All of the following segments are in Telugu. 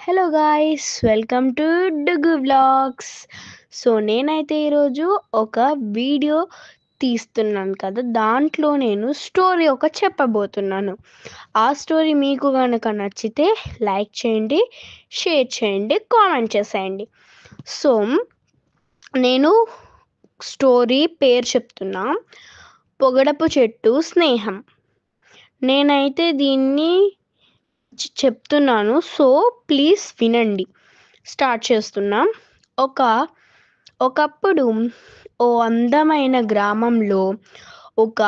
Hello guys, welcome to Dugu vlogs. So నేనైతే ఈరోజు ఒక వీడియో తీస్తున్నాను కదా, దాంట్లో నేను స్టోరీ చెప్పబోతున్నాను. ఆ స్టోరీ మీకు కనుక నచ్చితే లైక్ చేయండి, షేర్ చేయండి, కామెంట్ చేసేయండి. సో నేను స్టోరీ పేరు చెప్తున్నా, పొగడపు చెట్టు స్నేహం. నేనైతే దీన్ని చెప్తున్నాను, సో ప్లీజ్ వినండి. స్టార్ట్ చేస్తున్నాం. ఒకప్పుడు ఓ అందమైన గ్రామంలో ఒక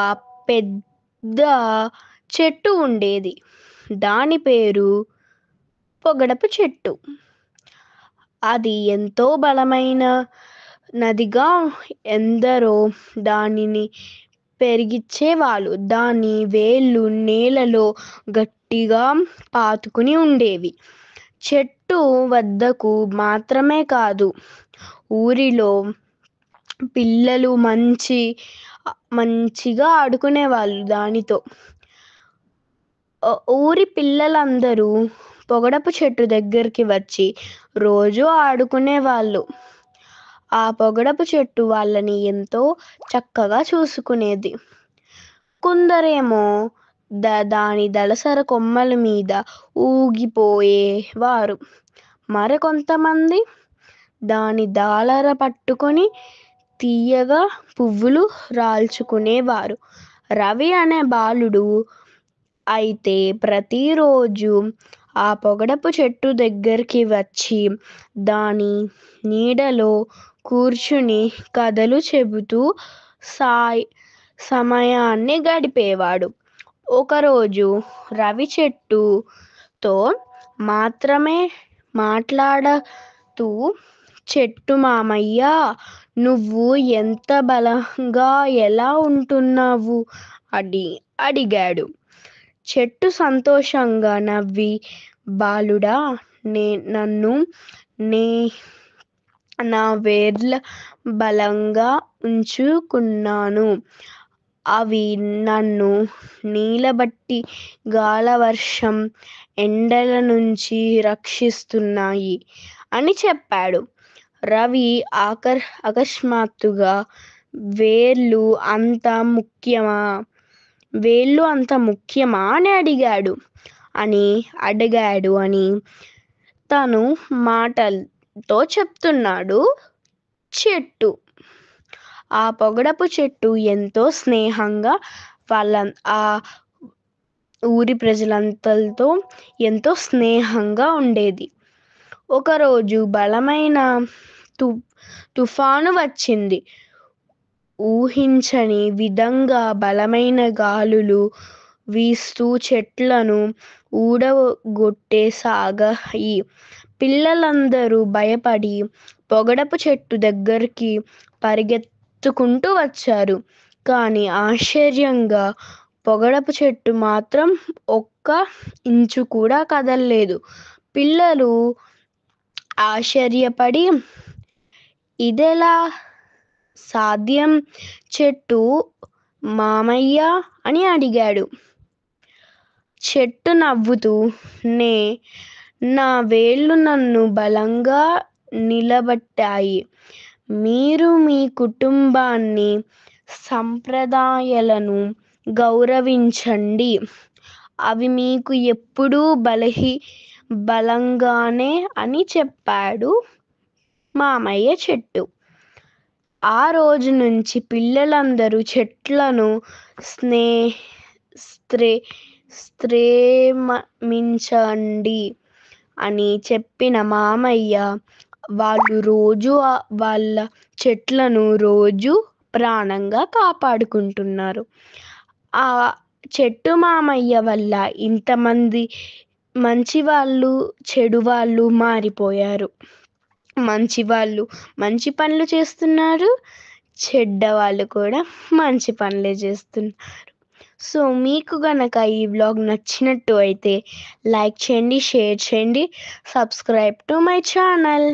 పెద్ద చెట్టు ఉండేది. దాని పేరు పొగడపు చెట్టు. అది ఎంతో బలమైన నదిగా ఎందరో దానిని పెరిగిచ్చేవాళ్ళు. దాని వేళ్ళు నేలలో గట్టిగా పాతుకుని ఉండేవి. చెట్టు వద్దకు మాత్రమే కాదు, ఊరిలో పిల్లలు మంచిగా ఆడుకునేవాళ్ళు దానితో. ఊరి పిల్లలందరూ పొగడపు చెట్టు దగ్గరికి వచ్చి రోజు ఆడుకునేవాళ్ళు. ఆ పొగడపు చెట్టు వాళ్ళని ఎంతో చక్కగా చూసుకునేది. కొందరేమో దాని దళసర కొమ్మల మీద ఊగిపోయేవారు. మరికొంతమంది దాని దాళర పట్టుకొని తీయగా పువ్వులు రాల్చుకునేవారు. రవి అనే బాలుడు అయితే ప్రతిరోజు ఆ పొగడపు చెట్టు దగ్గరికి వచ్చి దాని నీడలో కూర్చుని కథలు చెబుతూ సమయాన్ని గడిపేవాడు. ఒకరోజు రవి చెట్టుతో మాత్రమే మాట్లాడుతూ, చెట్టు మామయ్య, నువ్వు ఎంత బలంగా ఎలా ఉంటున్నావు అడిగాడు. చెట్టు సంతోషంగా నవ్వి, బాలుడా, నన్ను నా వేర్ల బలంగా ఉంచుకున్నాను. అవి నన్ను నీలబట్టి గాలవర్షం ఎండల నుంచి రక్షిస్తున్నాయి అని చెప్పాడు. రవి అకస్మాత్తుగా వేళ్ళు అంత ముఖ్యమా అని తను మాటలతో చెప్తున్నాడు చెట్టు. ఆ పొగడపు చెట్టు ఎంతో స్నేహంగా ఆ ఊరి ప్రజలందరితో ఎంతో స్నేహంగా ఉండేది. ఒకరోజు బలమైన తుఫాను వచ్చింది. ఊహించని విధంగా బలమైన గాలులు వీస్తూ చెట్లను ఊడగొట్టేసాగాయి. పిల్లలందరూ భయపడి పొగడపు చెట్టు దగ్గరికి పరిగెత్తుకుంటూ వచ్చారు. కానీ ఆశ్చర్యంగా పొగడపు చెట్టు మాత్రం ఒక్క ఇంచు కూడా కదలలేదు. పిల్లలు ఆశ్చర్యపడి, ఇదెలా సాధ్యం చెట్టు మామయ్య అని అడిగాడు. చెట్టు నవ్వుతూ, నా వేళ్ళు నన్ను బలంగా నిలబెట్టాయి. మీరు మీ కుటుంబాన్ని, సంప్రదాయాలను గౌరవించండి. అవి మీకు ఎప్పుడూ బలంగానే అని చెప్పాడు మామయ్య చెట్టు. ఆ రోజు నుంచి పిల్లలందరూ చెట్లను ప్రేమించండి అని చెప్పిన మామయ్య వాళ్ళు రోజు వాళ్ళ చెట్లను రోజు ప్రాణంగా కాపాడుకుంటున్నారు. ఆ చెట్టు మామయ్య వల్ల ఇంతమంది మంచివాళ్ళు చెడు వాళ్ళు మారిపోయారు. మంచివాళ్ళు మంచి పనులు చేస్తున్నారు, చెడ్డవాళ్ళు కూడా మంచి పనులే చేస్తున్నారు. సో మీకు గనక ఈ వ్లాగ్ నచ్చినట్టు అయితే లైక్ చేయండి, షేర్ చేయండి, సబ్స్క్రైబ్ టు మై ఛానల్.